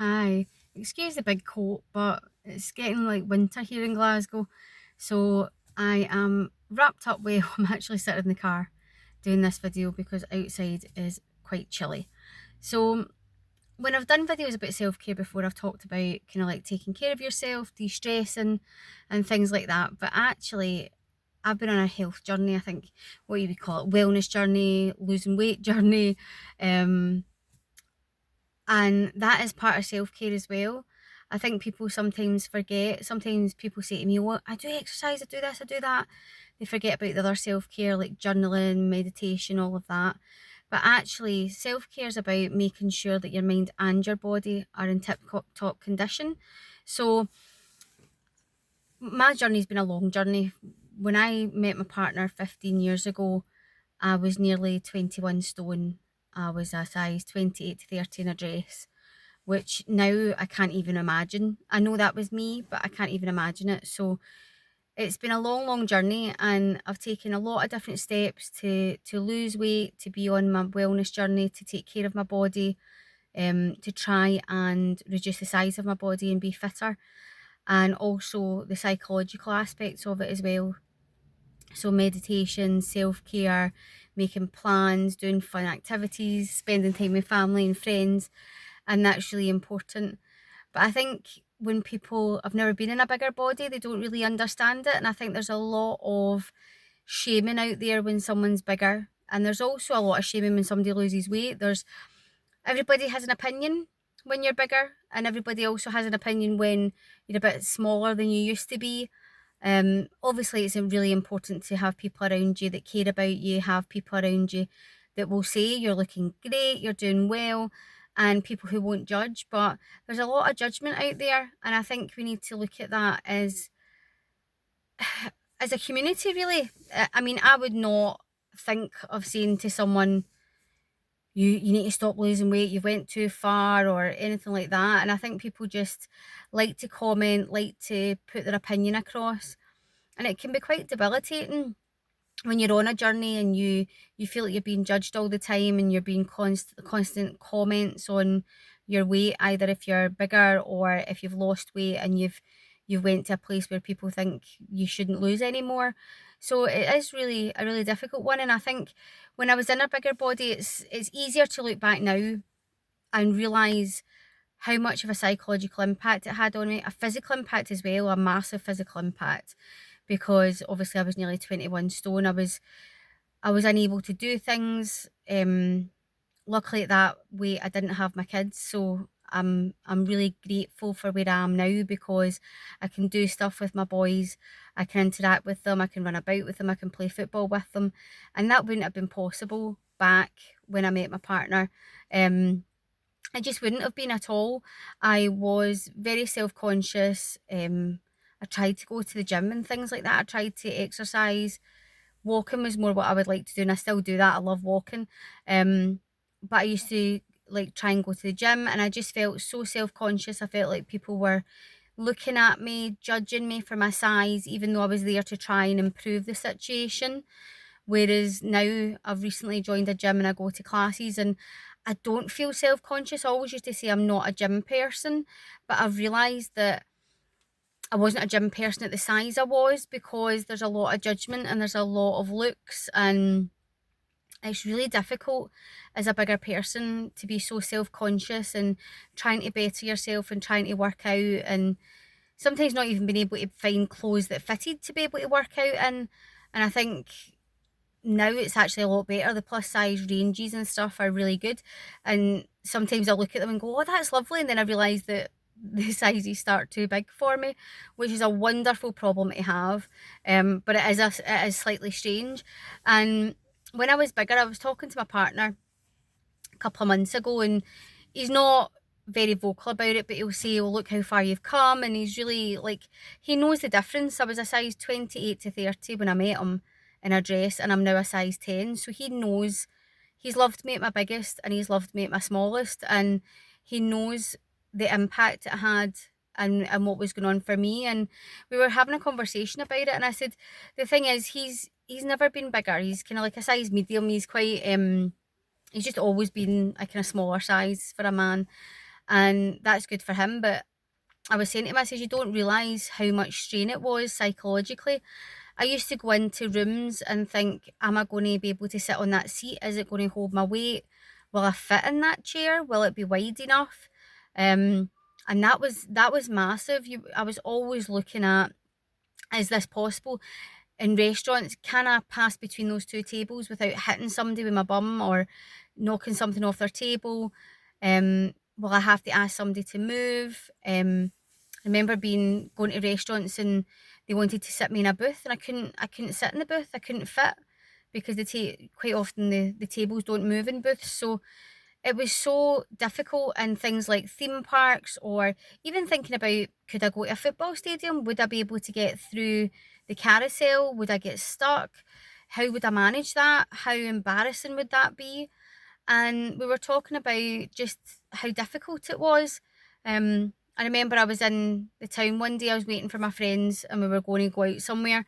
Hi. Excuse the big coat, but it's getting like winter here in Glasgow. So I am wrapped up well. I'm actually sitting in the car doing this video because outside is quite chilly. So when I've done videos about self-care before, I've talked about kind of like taking care of yourself, de-stressing and things like that. But actually I've been on a health journey, I think what you would call it, wellness journey, losing weight journey. Um and that is part of self care as well. I think people sometimes forget. Sometimes people say to me, "Well, I do exercise, I do this, I do that." They forget about the other self care like journaling, meditation, all of that. But actually, self care is about making sure that your mind and your body are in tip top condition. So, my journey's been a long journey. When I met my partner 15 years ago, I was nearly 21 stone. I was a size 28 to 30 in a dress, which now I can't even imagine. I know that was me, but I can't even imagine it. So it's been a long, long journey, and I've taken a lot of different steps to lose weight, to be on my wellness journey, to take care of my body, to try and reduce the size of my body and be fitter, and also the psychological aspects of it as well. So meditation, self care, making plans, doing fun activities, spending time with family and friends, and that's really important. But I think when people have never been in a bigger body, they don't really understand it. And I think there's a lot of shaming out there when someone's bigger. And there's also a lot of shaming when somebody loses weight. There's Everybody has an opinion when you're bigger, and everybody also has an opinion when you're a bit smaller than you used to be. Obviously, it's really important to have people around you that care about you, have people around you that will say you're looking great, you're doing well, and people who won't judge. But there's a lot of judgment out there, and I think we need to look at that as a community, really. I mean, I would not think of saying to someone, you need to stop losing weight, you've went too far or anything like that. And I think people just like to comment, like to put their opinion across. And it can be quite debilitating when you're on a journey and you feel like you're being judged all the time and you're being constant comments on your weight, either if you're bigger or if you've lost weight and you've went to a place where people think you shouldn't lose anymore. So it is really a really difficult one. And I think when I was in a bigger body, it's easier to look back now and realize how much of a psychological impact it had on me, a physical impact as well, a massive physical impact, because obviously I was nearly 21 stone. I was unable to do things. Luckily at that weight I didn't have my kids, so I'm really grateful for where I am now because I can do stuff with my boys, I can interact with them, I can run about with them, I can play football with them, and that wouldn't have been possible back when I met my partner. It just wouldn't have been at all. I was very self-conscious. I tried to go to the gym and things like that. I tried to exercise. Walking was more what I would like to do, and I still do that. I love walking. But I used to like try and go to the gym, and I just felt so self-conscious. I felt like people were looking at me, judging me for my size, even though I was there to try and improve the situation. Whereas now I've recently joined a gym and I go to classes and I don't feel self conscious. I always used to say I'm not a gym person, but I've realised that I wasn't a gym person at the size I was because there's a lot of judgment and there's a lot of looks, and it's really difficult as a bigger person to be so self conscious and trying to better yourself and trying to work out, and sometimes not even being able to find clothes that fitted to be able to work out in. And I think now it's actually a lot better. The plus size ranges and stuff are really good. And sometimes I look at them and go, oh, that's lovely. And then I realise that the sizes start too big for me, which is a wonderful problem to have. But it is slightly strange. And when I was bigger, I was talking to my partner a couple of months ago, and he's not very vocal about it, but he'll say, oh, look how far you've come. And he's really like, he knows the difference. I was a size 28 to 30 when I met him in a dress, and I'm now a size 10. So he knows, he's loved me at my biggest and he's loved me at my smallest. And he knows the impact it had and what was going on for me. And we were having a conversation about it. And I said, the thing is, he's never been bigger. He's kind of like a size medium. He's just always been a kind of smaller size for a man. and that's good for him. But I was saying to him, I says, you don't realise how much strain it was psychologically. I used to go into rooms and think, am I going to be able to sit on that seat? Is it going to hold my weight? Will I fit in that chair? Will it be wide enough? And that was massive. I was always looking at, is this possible? In restaurants, can I pass between those two tables without hitting somebody with my bum or knocking something off their table? Will I have to ask somebody to move? I remember going to restaurants and they wanted to sit me in a booth, and I couldn't sit in the booth. I couldn't fit because quite often the tables don't move in booths. So it was so difficult in things like theme parks, or even thinking about, could I go to a football stadium? Would I be able to get through the carousel? Would I get stuck? How would I manage that? How embarrassing would that be? And we were talking about just how difficult it was. I remember I was in the town one day, I was waiting for my friends and we were going to go out somewhere,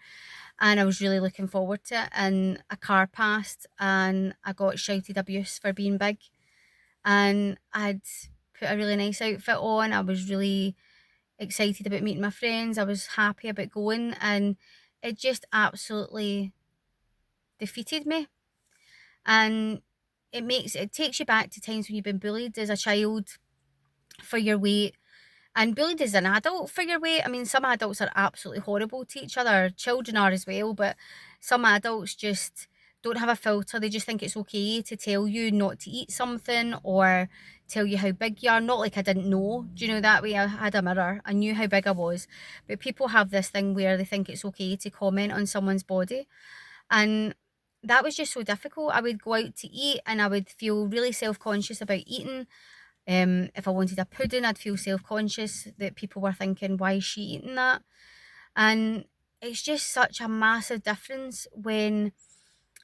and I was really looking forward to it. And a car passed and I got shouted abuse for being big. And I'd put a really nice outfit on. I was really excited about meeting my friends. I was happy about going, and it just absolutely defeated me. And it takes you back to times when you've been bullied as a child for your weight, and bullied as an adult for your weight. I mean, some adults are absolutely horrible to each other. Children are as well, but some adults just don't have a filter. They just think it's okay to tell you not to eat something or tell you how big you are. Not like I didn't know. Do you know that way? I had a mirror. I knew how big I was. But people have this thing where they think it's okay to comment on someone's body. And that was just so difficult. I would go out to eat and I would feel really self-conscious about eating. If I wanted a pudding, I'd feel self-conscious that people were thinking, why is she eating that? And it's just such a massive difference when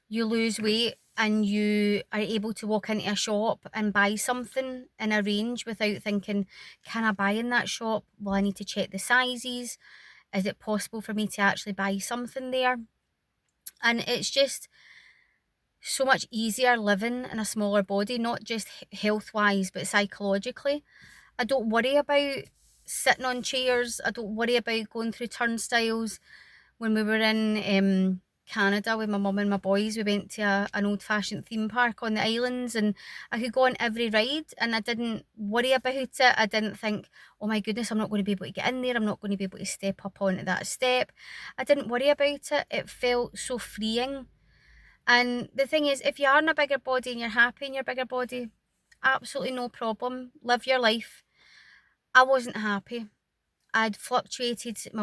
you lose weight and you are able to walk into a shop and buy something in a range without thinking, can I buy in that shop? Well, I need to check the sizes. Is it possible for me to actually buy something there? And it's just so much easier living in a smaller body, not just health wise, but psychologically. I don't worry about sitting on chairs. I don't worry about going through turnstiles. When we were in Canada with my mum and my boys, we went to an old fashioned theme park on the islands, and I could go on every ride and I didn't worry about it. I didn't think, oh my goodness, I'm not going to be able to get in there. I'm not going to be able to step up onto that step. I didn't worry about it. It felt so freeing. And the thing is, if you are in a bigger body and you're happy in your bigger body, absolutely no problem. Live your life. I wasn't happy. My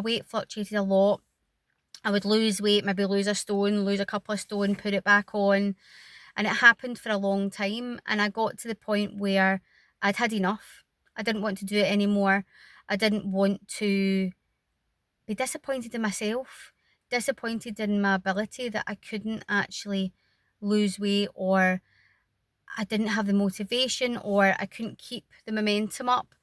weight fluctuated a lot. I would lose weight, maybe lose a stone, lose a couple of stone, put it back on. And it happened for a long time. And I got to the point where I'd had enough. I didn't want to do it anymore. I didn't want to be disappointed in myself, disappointed in my ability that I couldn't actually lose weight, or I didn't have the motivation, or I couldn't keep the momentum up.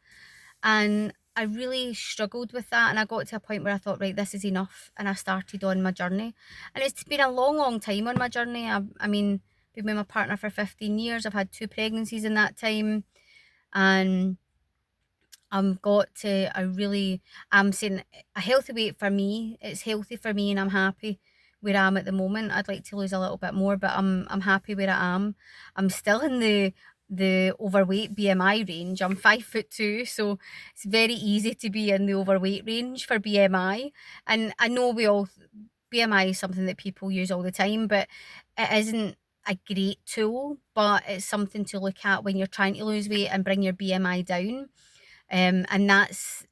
And I really struggled with that. And I got to a point where I thought, right, this is enough. And I started on my journey. And it's been a long, long time on my journey. I mean, been with my partner for 15 years. I've had 2 pregnancies in that time. And I'm saying a healthy weight for me. It's healthy for me and I'm happy where I am at the moment. I'd like to lose a little bit more, but I'm happy where I am. I'm still in the overweight BMI range. I'm 5'2", so it's very easy to be in the overweight range for BMI. And I know BMI is something that people use all the time, but it isn't a great tool, but it's something to look at when you're trying to lose weight and bring your BMI down. And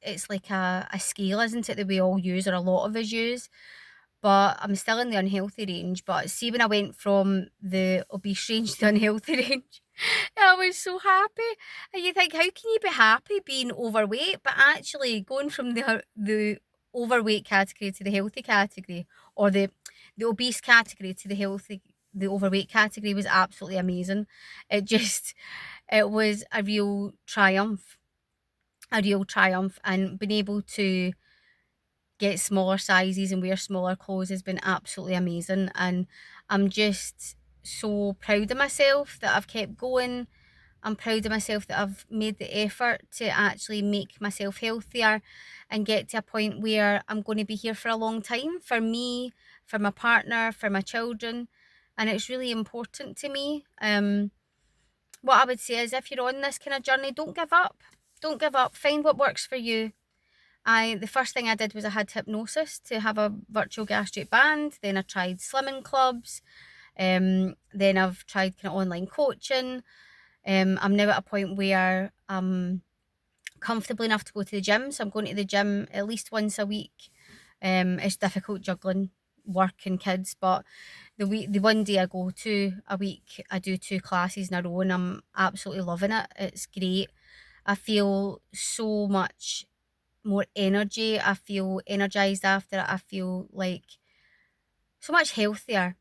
it's like a scale, isn't it, that we all use, or a lot of us use. But I'm still in the unhealthy range. But see, when I went from the obese range to the unhealthy range, I was so happy. And you think, how can you be happy being overweight? But actually, going from the overweight category to the healthy category, or the obese category to the overweight category, was absolutely amazing. It was a real triumph, and being able to get smaller sizes and wear smaller clothes has been absolutely amazing. And I'm just so proud of myself that I've kept going. I'm proud of myself that I've made the effort to actually make myself healthier and get to a point where I'm going to be here for a long time for me, for my partner, for my children. And it's really important to me. What I would say is, if you're on this kind of journey, don't give up. Don't give up. Find what works for you. The first thing I did was I had hypnosis to have a virtual gastric band. Then I tried slimming clubs. Then I've tried kind of online coaching. I'm now at a point where I'm comfortable enough to go to the gym, so I'm going to the gym at least once a week. It's difficult juggling work and kids, but the one day I go to a week, I do 2 classes in a row, and I'm absolutely loving it. It's great. I feel so much more energy. I feel energized after it. I feel like so much healthier,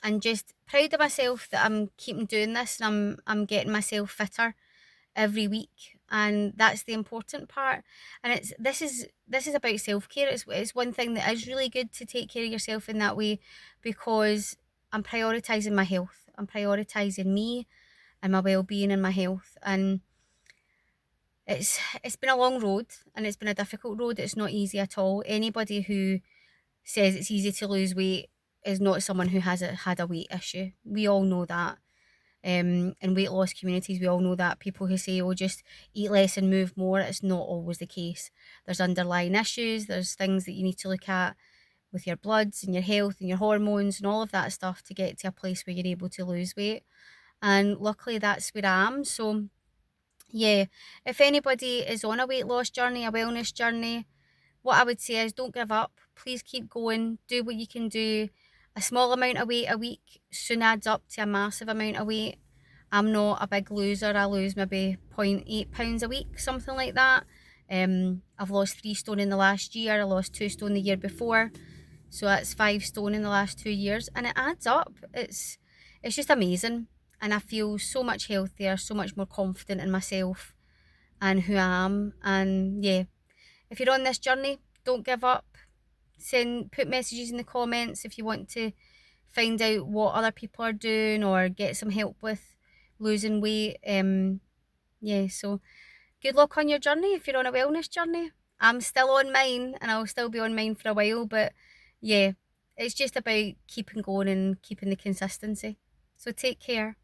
and just proud of myself that I'm keeping doing this, and I'm getting myself fitter every week, and that's the important part. And this is about self-care. It's one thing that is really good, to take care of yourself in that way, because I'm prioritizing my health. I'm prioritizing me and my well-being and my health. And it's been a long road, and it's been a difficult road. It's not easy at all. Anybody who says it's easy to lose weight is not someone who has had a weight issue. We all know that. In weight loss communities, we all know that. People who say, oh, just eat less and move more, it's not always the case. There's underlying issues, there's things that you need to look at with your bloods and your health and your hormones and all of that stuff to get to a place where you're able to lose weight. And luckily, that's where I am. So, yeah, if anybody is on a weight loss journey, a wellness journey, what I would say is, don't give up. Please keep going. Do what you can do. A small amount of weight a week soon adds up to a massive amount of weight. I'm not a big loser. I lose maybe 0.8 pounds a week, something like that. I've lost 3 stone in the last year. I lost 2 stone the year before. So that's 5 stone in the last 2 years. And it adds up. It's just amazing. And I feel so much healthier, so much more confident in myself and who I am. And yeah, if you're on this journey, don't give up. Put messages in the comments if you want to find out what other people are doing or get some help with losing weight. Yeah, so good luck on your journey if you're on a wellness journey. I'm still on mine, and I'll still be on mine for a while, but yeah, it's just about keeping going and keeping the consistency. So take care.